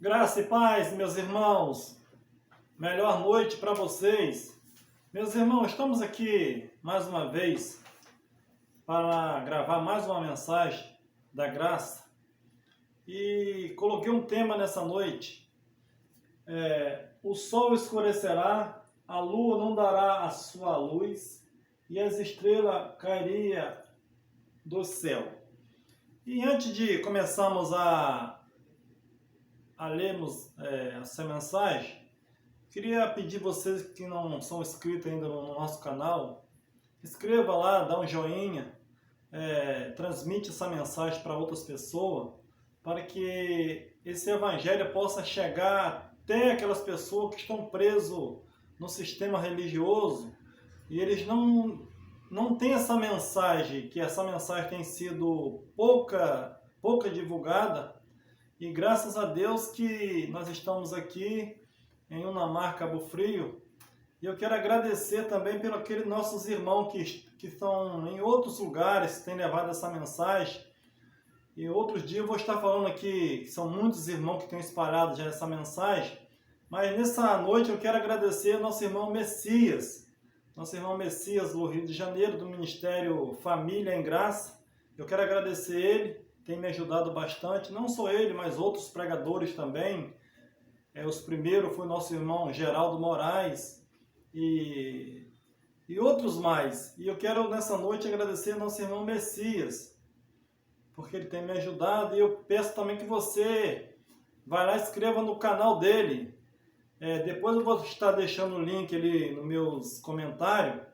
Graça e paz, meus irmãos. Melhor noite para vocês. Meus irmãos, estamos aqui mais uma vez para gravar mais uma mensagem da graça. E coloquei um tema nessa noite. O sol escurecerá, a lua não dará a sua luz e as estrelas cairiam do céu. E antes de começarmos a lermos essa mensagem, queria pedir vocês que não são inscritos ainda no nosso canal, inscreva lá, dá um joinha, transmite essa mensagem para outras pessoas, para que esse evangelho possa chegar até aquelas pessoas que estão presas no sistema religioso e eles não têm essa mensagem, que essa mensagem tem sido pouca divulgada. E graças a Deus que nós estamos aqui em Unamar, Cabo Frio. E eu quero agradecer também pelos aqueles nossos irmãos que estão em outros lugares, que têm levado essa mensagem. E outros dias eu vou estar falando aqui, que são muitos irmãos que têm espalhado já essa mensagem. Mas nessa noite eu quero agradecer ao nosso irmão Messias. Nosso irmão Messias do Rio de Janeiro, do Ministério Família em Graça. Eu quero agradecer ele. Tem me ajudado bastante, não só ele, mas outros pregadores também. Os primeiros foi nosso irmão Geraldo Moraes e outros mais. E eu quero nessa noite agradecer ao nosso irmão Messias, porque ele tem me ajudado. E eu peço também que você vá lá e inscreva no canal dele. Depois eu vou estar deixando o link ali nos meus comentários.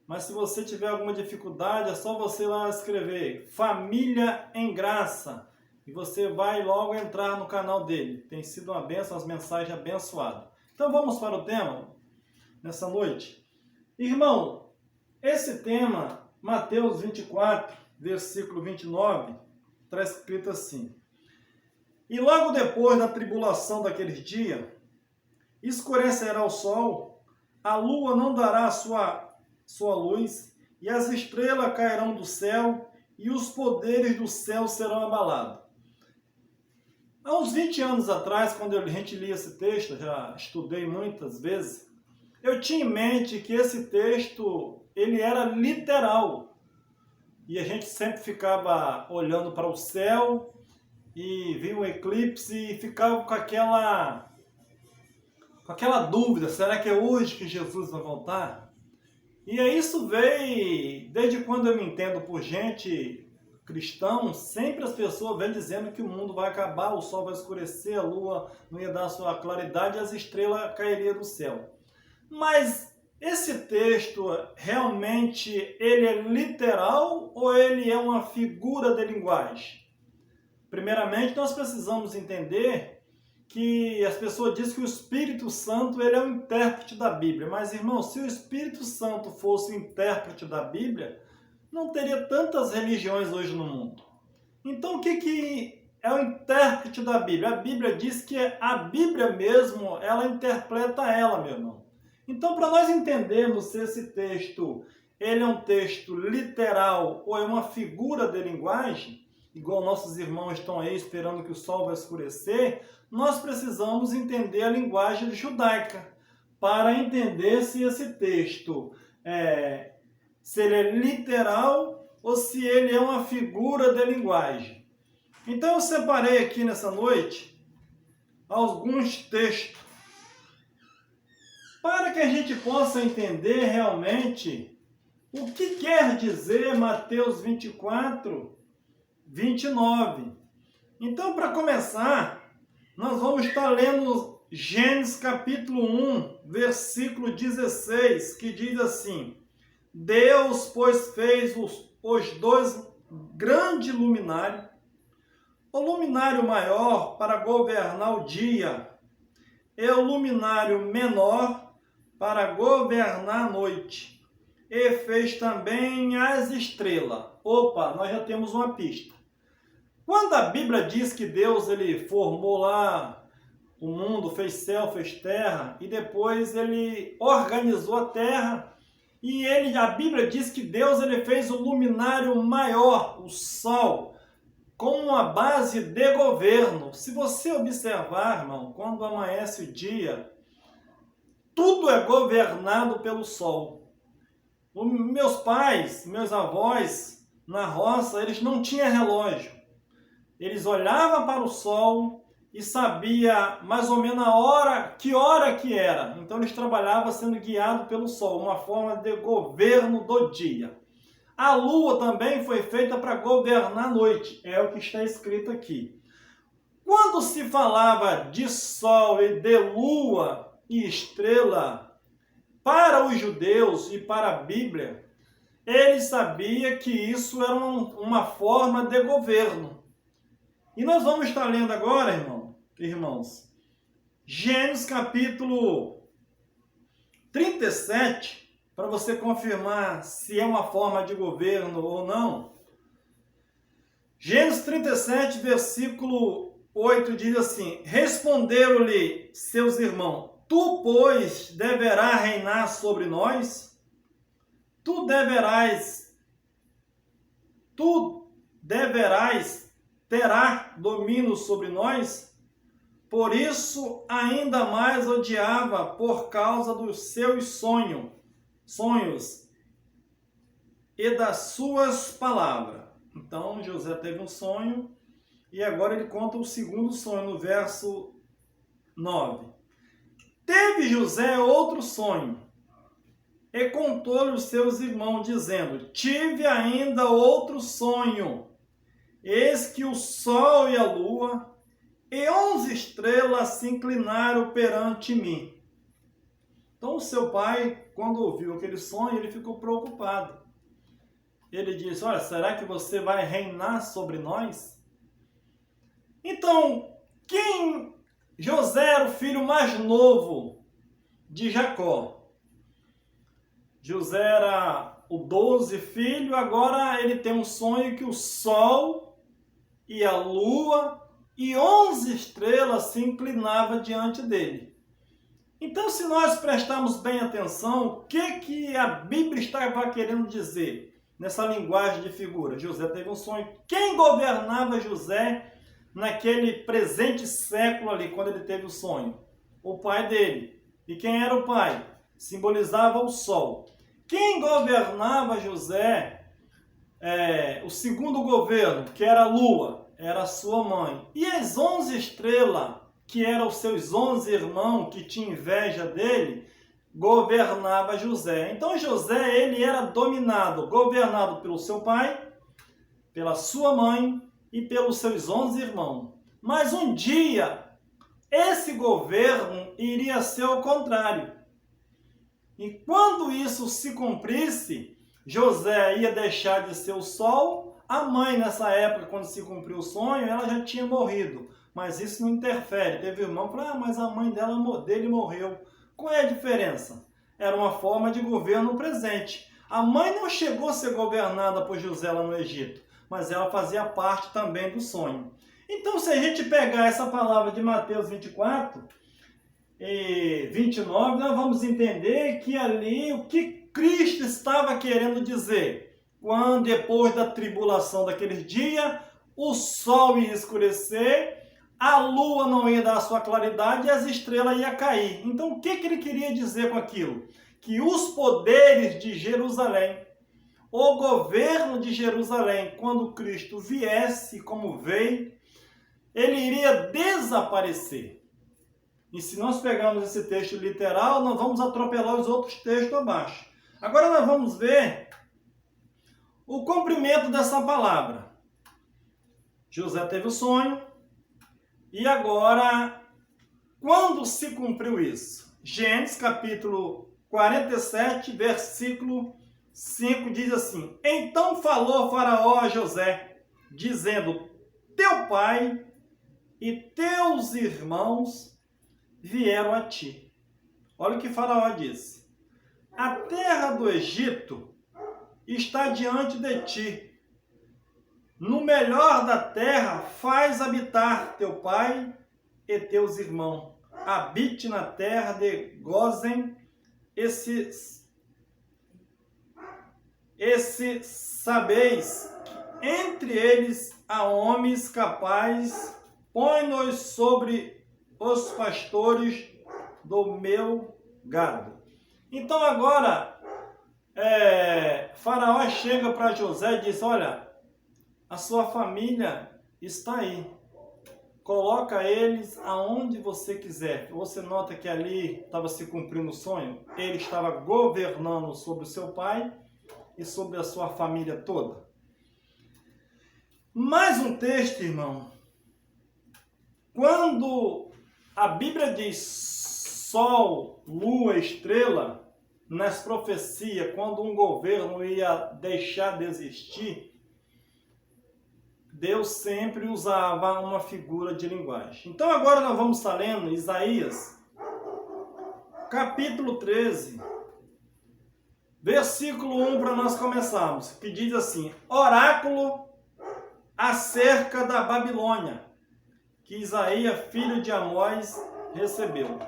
Mas se você tiver alguma dificuldade, é só você lá escrever Família em Graça. E você vai logo entrar no canal dele. Tem sido uma bênção, as mensagens abençoadas. Então vamos para o tema nessa noite. Irmão, esse tema, Mateus 24, versículo 29, está escrito assim. E logo depois da tribulação daqueles dias, escurecerá o sol, a lua não dará a sua luz, e as estrelas cairão do céu, e os poderes do céu serão abalados. Há uns 20 anos atrás, quando a gente lia esse texto, já estudei muitas vezes, eu tinha em mente que esse texto, ele era literal. E a gente sempre ficava olhando para o céu, e via um eclipse, e ficava com aquela dúvida, será que é hoje que Jesus vai voltar? E isso veio, desde quando eu me entendo por gente cristão, sempre as pessoas vêm dizendo que o mundo vai acabar, o sol vai escurecer, a lua não ia dar a sua claridade e as estrelas cairiam do céu. Mas esse texto, realmente, ele é literal ou ele é uma figura de linguagem? Primeiramente, nós precisamos entender que as pessoas dizem que o Espírito Santo ele é o intérprete da Bíblia. Mas, irmão, se o Espírito Santo fosse o intérprete da Bíblia, não teria tantas religiões hoje no mundo. Então, o que é o intérprete da Bíblia? A Bíblia diz que a Bíblia mesmo, ela interpreta ela, meu irmão. Então, para nós entendermos se esse texto ele é um texto literal ou é uma figura de linguagem, igual nossos irmãos estão aí esperando que o sol vai escurecer, nós precisamos entender a linguagem judaica para entender se esse texto se ele é literal ou se ele é uma figura de linguagem. Então eu separei aqui nessa noite alguns textos para que a gente possa entender realmente o que quer dizer Mateus 24, 29. Então, para começar, nós vamos estar lendo Gênesis capítulo 1, versículo 16, que diz assim: Deus, pois, fez os dois grandes luminários, o luminário maior para governar o dia, e o luminário menor para governar a noite. E fez também as estrelas. Opa, nós já temos uma pista. Quando a Bíblia diz que Deus ele formou lá o mundo, fez céu, fez terra, e depois ele organizou a terra, e a Bíblia diz que Deus ele fez o luminário maior, o sol. como uma base de governo. Se você observar, irmão, quando amanhece o dia, tudo é governado pelo sol. Meus pais, meus avós, na roça, eles não tinham relógio. Eles olhavam para o sol e sabia mais ou menos que hora que era. Então eles trabalhavam sendo guiados pelo sol, uma forma de governo do dia. A lua também foi feita para governar a noite, é o que está escrito aqui. Quando se falava de sol e de lua e estrela, para os judeus e para a Bíblia, eles sabiam que isso era uma forma de governo. E nós vamos estar lendo agora, irmãos, Gênesis capítulo 37, para você confirmar se é uma forma de governo ou não. Gênesis 37, versículo 8 diz assim: responderam-lhe seus irmãos: tu, pois, deverás reinar sobre nós? Tu deverás terá domínio sobre nós? Por isso, ainda mais odiava por causa dos seus sonhos e das suas palavras. Então, José teve um sonho e agora ele conta o segundo sonho no verso 9. Teve José outro sonho e contou-lhe os seus irmãos, dizendo: tive ainda outro sonho. Eis que o sol e a lua e 11 estrelas se inclinaram perante mim. Então o seu pai, quando ouviu aquele sonho, ele ficou preocupado. Ele disse: olha, será que você vai reinar sobre nós? Então, José era o filho mais novo de Jacó. José era o 12 filho, agora ele tem um sonho que o sol e a lua e 11 estrelas se inclinavam diante dele. Então, se nós prestarmos bem atenção, o que a Bíblia estava querendo dizer nessa linguagem de figura? José teve um sonho. Quem governava José naquele presente século ali, quando ele teve o sonho? O pai dele. E quem era o pai? Simbolizava o sol. Quem governava José, o segundo governo, que era a lua, era a sua mãe. E as 11 estrelas, que eram os seus 11 irmãos que tinham inveja dele, governava José. Então José, ele era governado pelo seu pai, pela sua mãe e pelos seus 11 irmãos. Mas um dia, esse governo iria ser o contrário. E quando isso se cumprisse, José ia deixar de ser o sol. A mãe, nessa época, quando se cumpriu o sonho, ela já tinha morrido. Mas isso não interfere. Teve irmão que falou: mas a mãe dele morreu. Qual é a diferença? Era uma forma de governo presente. A mãe não chegou a ser governada por José lá no Egito, mas ela fazia parte também do sonho. Então, se a gente pegar essa palavra de Mateus 24 e 29, nós vamos entender que ali o que Cristo estava querendo dizer. Quando depois da tribulação daqueles dias, o sol ia escurecer, a lua não ia dar a sua claridade e as estrelas iam cair. Então, o que ele queria dizer com aquilo? Que os poderes de Jerusalém, o governo de Jerusalém, quando Cristo viesse como veio, ele iria desaparecer. E se nós pegarmos esse texto literal, nós vamos atropelar os outros textos abaixo. Agora nós vamos ver o cumprimento dessa palavra. José teve o sonho. E agora, quando se cumpriu isso? Gênesis capítulo 47, versículo 5 diz assim: então falou Faraó a José, dizendo: teu pai e teus irmãos vieram a ti. Olha o que Faraó disse: a terra do Egito está diante de ti. No melhor da terra faz habitar teu pai e teus irmãos. Habite na terra de Gósen, esse sabeis entre eles há homens capazes, põe-nos sobre os pastores do meu gado. Então agora, Faraó chega para José e diz, olha, a sua família está aí. Coloca eles aonde você quiser. Você nota que ali estava se cumprindo o sonho? Ele estava governando sobre o seu pai e sobre a sua família toda. Mais um texto, irmão. Quando a Bíblia diz sol, lua, estrela, nas profecias, quando um governo ia deixar de existir, Deus sempre usava uma figura de linguagem. Então agora nós vamos estar lendo Isaías, capítulo 13, versículo 1 para nós começarmos, que diz assim, oráculo acerca da Babilônia, que Isaías, filho de Amós, recebeu.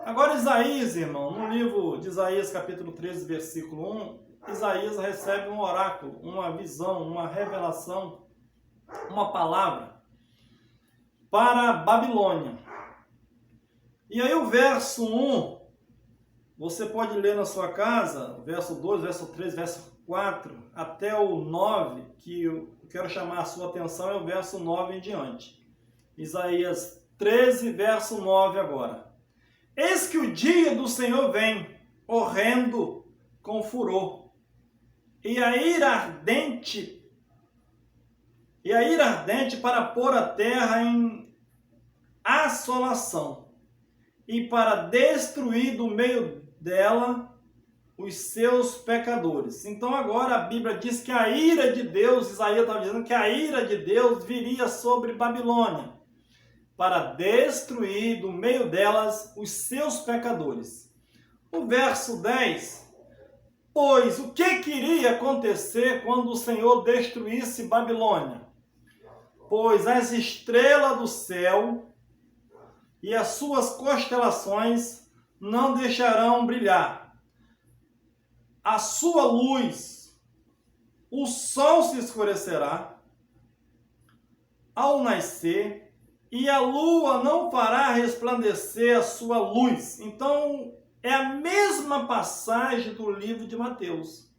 Agora Isaías, irmão, no livro de Isaías, capítulo 13, versículo 1, Isaías recebe um oráculo, uma visão, uma revelação, uma palavra para a Babilônia. E aí o verso 1, você pode ler na sua casa, verso 2, verso 3, verso 4, até o 9, que eu quero chamar a sua atenção, é o verso 9 em diante. Isaías 13, verso 9 agora. Eis que o dia do Senhor vem, horrendo com furor, e a ira ardente para pôr a terra em assolação, e para destruir do meio dela os seus pecadores. Então agora a Bíblia diz que a ira de Deus, Isaías estava dizendo que a ira de Deus viria sobre Babilônia, para destruir do meio delas os seus pecadores. O verso 10, pois o que iria acontecer quando o Senhor destruísse Babilônia? Pois as estrelas do céu e as suas constelações não deixarão brilhar. A sua luz, o sol se escurecerá ao nascer, e a lua não fará resplandecer a sua luz. Então, é a mesma passagem do livro de Mateus.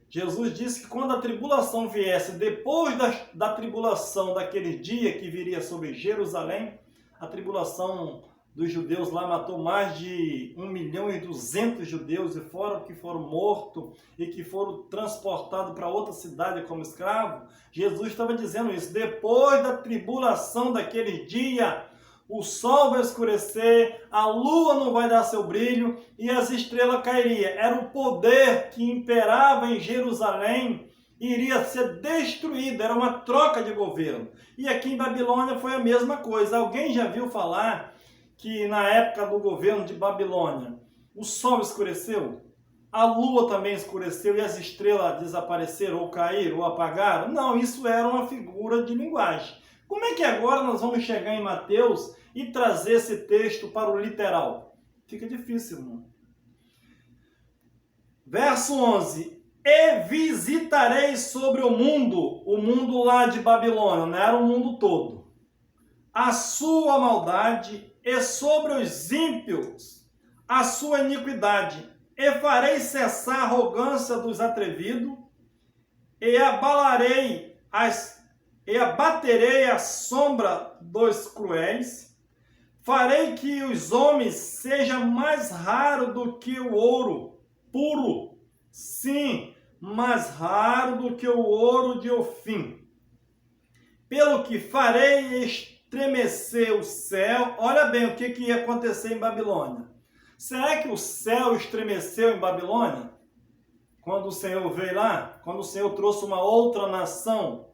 Jesus disse que quando a tribulação viesse, depois da tribulação daquele dia que viria sobre Jerusalém, a tribulação dos judeus lá matou mais de 1.200.000 judeus, e fora que foram mortos e que foram transportados para outra cidade como escravos. Jesus estava dizendo isso, depois da tribulação daquele dia, o sol vai escurecer, a lua não vai dar seu brilho e as estrelas cairiam. Era o poder que imperava em Jerusalém, iria ser destruído, era uma troca de governo. E aqui em Babilônia foi a mesma coisa. Alguém já viu falar que na época do governo de Babilônia, o sol escureceu, a lua também escureceu e as estrelas desapareceram ou caíram ou apagaram? Não, isso era uma figura de linguagem. Como é que agora nós vamos chegar em Mateus e trazer esse texto para o literal? Fica difícil, irmão. Verso 11. E visitarei sobre o mundo lá de Babilônia, não era o mundo todo, a sua maldade, e sobre os ímpios a sua iniquidade, e farei cessar a arrogância dos atrevidos, e abaterei a sombra dos cruéis, farei que os homens sejam mais raros do que o ouro puro, sim, mais raro do que o ouro de Ofim. Pelo que farei estremecer o céu. Olha bem o que ia acontecer em Babilônia. Será que o céu estremeceu em Babilônia? Quando o Senhor veio lá? Quando o Senhor trouxe uma outra nação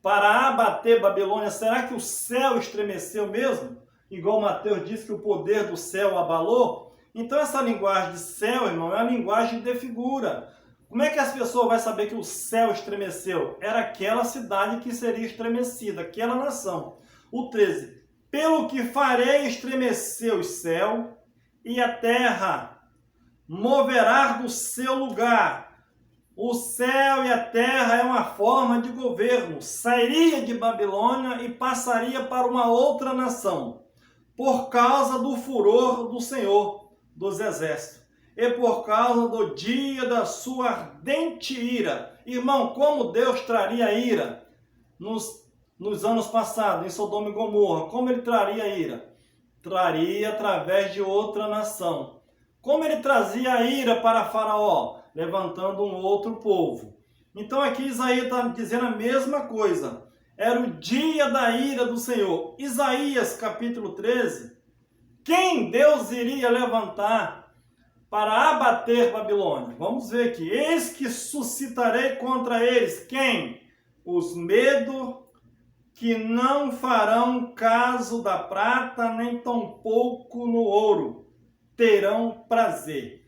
para abater Babilônia, será que o céu estremeceu mesmo? Igual Mateus disse que o poder do céu abalou? Então essa linguagem de céu, irmão, é uma linguagem de figura. Como é que as pessoas vão saber que o céu estremeceu? Era aquela cidade que seria estremecida, aquela nação. O 13. Pelo que farei estremecer o céu, e a terra moverá do seu lugar, O céu e a terra é uma forma de governo. Sairia de Babilônia e passaria para uma outra nação, por causa do furor do Senhor dos Exércitos e por causa do dia da sua ardente ira. Irmão, como Deus traria ira nos anos passados, em Sodoma e Gomorra? Como ele traria ira? Traria através de outra nação. Como ele trazia a ira para Faraó? Levantando um outro povo. Então aqui Isaías está dizendo a mesma coisa. Era o dia da ira do Senhor. Isaías capítulo 13. Quem Deus iria levantar para abater Babilônia? Vamos ver aqui. Eis que suscitarei contra eles. Quem? Os medos que não farão caso da prata, nem tampouco no ouro. Terão prazer.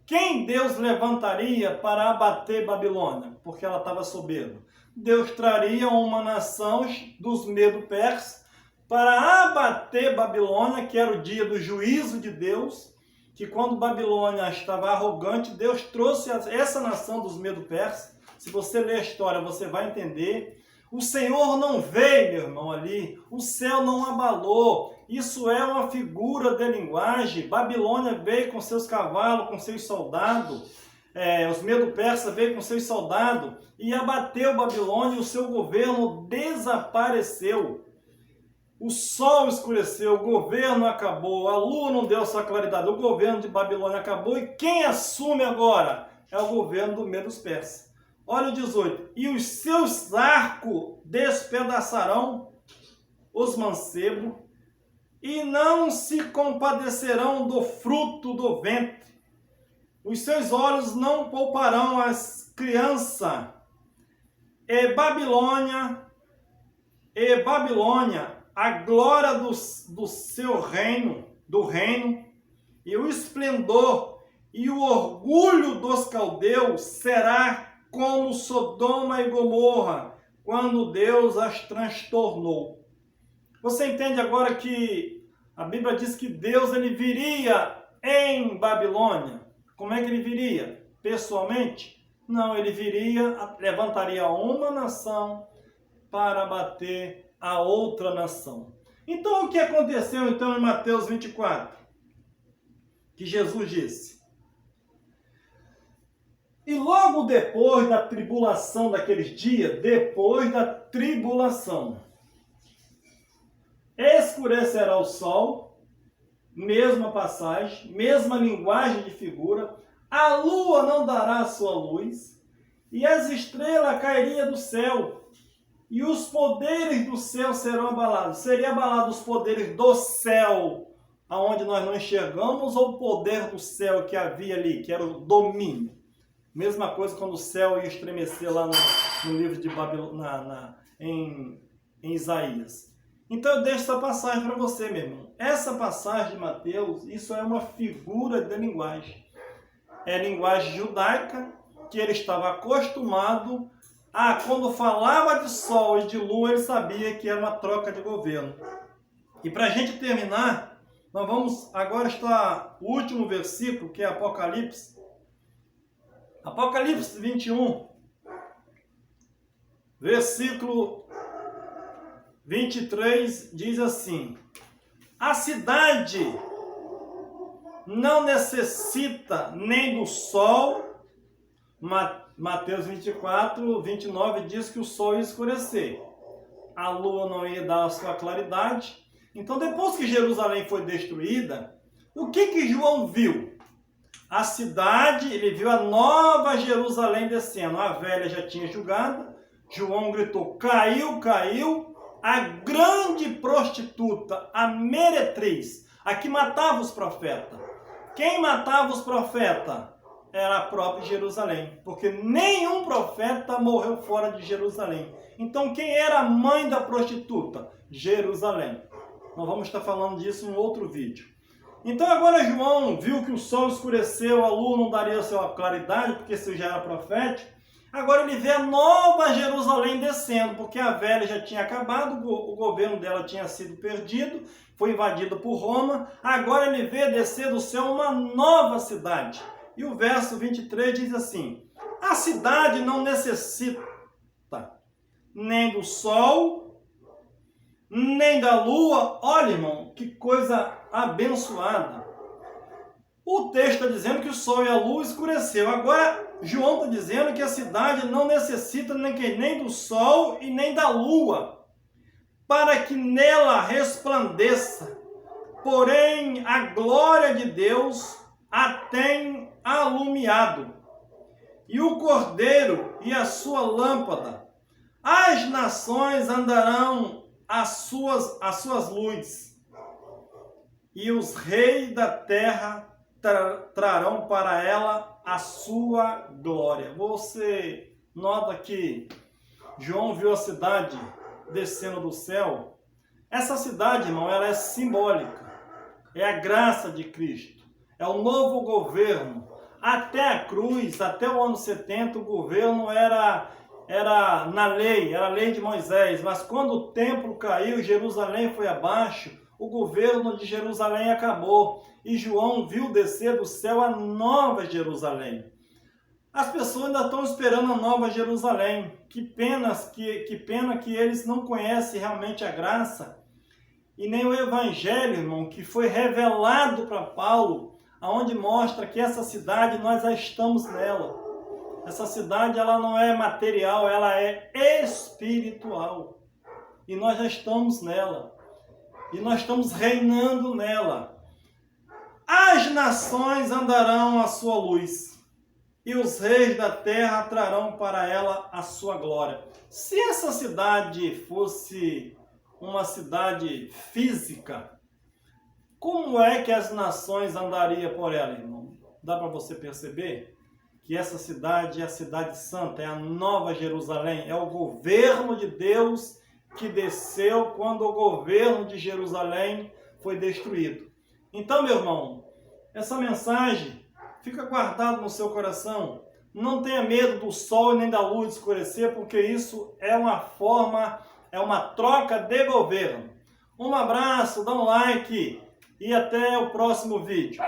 Quem Deus levantaria para abater Babilônia? Porque ela estava soberba. Deus traria uma nação dos Medo-Persas para abater Babilônia, que era o dia do juízo de Deus, que quando Babilônia estava arrogante, Deus trouxe essa nação dos Medo-Persas. Se você ler a história, você vai entender. O Senhor não veio, meu irmão, ali. O céu não abalou. Isso é uma figura de linguagem. Babilônia veio com seus cavalos, com seus soldados. Os Medo-Persas veio com seus soldados e abateu Babilônia e o seu governo desapareceu. O sol escureceu, o governo acabou, a lua não deu sua claridade, o governo de Babilônia acabou. E quem assume agora? É o governo do Medo-Persas. Olha o 18. E os seus arcos despedaçarão os mancebos e não se compadecerão do fruto do ventre. Os seus olhos não pouparão as crianças. E Babilônia, a glória do seu reino, e o esplendor e o orgulho dos caldeus será como Sodoma e Gomorra, quando Deus as transtornou. Você entende agora que a Bíblia diz que Deus ele viria em Babilônia. Como é que ele viria? Pessoalmente? Não, ele viria, levantaria uma nação para abater a outra nação. Então o que aconteceu então em Mateus 24? Que Jesus disse: e logo depois da tribulação daqueles dias, depois da tribulação, escurecerá o sol, mesma passagem, mesma linguagem de figura, a lua não dará a sua luz, e as estrelas cairiam do céu, e os poderes do céu serão abalados. Seria abalado os poderes do céu, aonde nós não enxergamos, ou o poder do céu que havia ali, que era o domínio? Mesma coisa quando o céu ia estremecer lá no livro de Babilônia, em Isaías. Então eu deixo essa passagem para você, meu irmão. Essa passagem de Mateus, isso é uma figura de linguagem. É linguagem judaica, que ele estava acostumado a, quando falava de sol e de lua, ele sabia que era uma troca de governo. E para a gente terminar, nós vamos agora estar o último versículo, que é Apocalipse. Apocalipse 21, versículo 23, diz assim: a cidade não necessita nem do sol. Mateus 24, 29 diz que o sol ia escurecer, a lua não ia dar a sua claridade. Então, depois que Jerusalém foi destruída, o que João viu? A cidade, ele viu a nova Jerusalém descendo. A velha já tinha julgado. João gritou: caiu, caiu. A grande prostituta, a meretriz, a que matava os profetas. Quem matava os profetas? Era a própria Jerusalém. Porque nenhum profeta morreu fora de Jerusalém. Então quem era a mãe da prostituta? Jerusalém. Nós vamos estar falando disso em outro vídeo. Então agora João viu que o sol escureceu, a lua não daria a sua claridade, porque isso já era profético. Agora ele vê a nova Jerusalém descendo, porque a velha já tinha acabado, o governo dela tinha sido perdido, foi invadido por Roma. Agora ele vê descer do céu uma nova cidade. E o verso 23 diz assim: A cidade não necessita nem do sol, nem da lua. Olha, irmão, que coisa abençoada. O texto está dizendo que o sol e a lua escureceu. Agora, João está dizendo que a cidade não necessita nem do sol e nem da lua, para que nela resplandeça. Porém, a glória de Deus a tem alumiado. E o Cordeiro e a sua lâmpada. As nações andarão às suas luzes. E os reis da terra trarão para ela a sua glória. Você nota que João viu a cidade descendo do céu. Essa cidade, irmão, ela é simbólica. É a graça de Cristo. É o novo governo. Até a cruz, até o ano 70, o governo era na lei, era a lei de Moisés. Mas quando o templo caiu, Jerusalém foi abaixo, o governo de Jerusalém acabou. E João viu descer do céu a nova Jerusalém. As pessoas ainda estão esperando a nova Jerusalém. Que pena que eles não conhecem realmente a graça e nem o evangelho, irmão, que foi revelado para Paulo, aonde mostra que essa cidade, nós já estamos nela. Essa cidade, ela não é material, ela é espiritual. E nós já estamos nela. E nós estamos reinando nela. As nações andarão à sua luz, e os reis da terra trarão para ela a sua glória. Se essa cidade fosse uma cidade física, como é que as nações andariam por ela, irmão? Dá para você perceber que essa cidade é a cidade santa, é a nova Jerusalém, é o governo de Deus que desceu quando o governo de Jerusalém foi destruído. Então, meu irmão, essa mensagem fica guardada no seu coração. Não tenha medo do sol e nem da luz escurecer, porque isso é uma forma, é uma troca de governo. Um abraço, dá um like e até o próximo vídeo.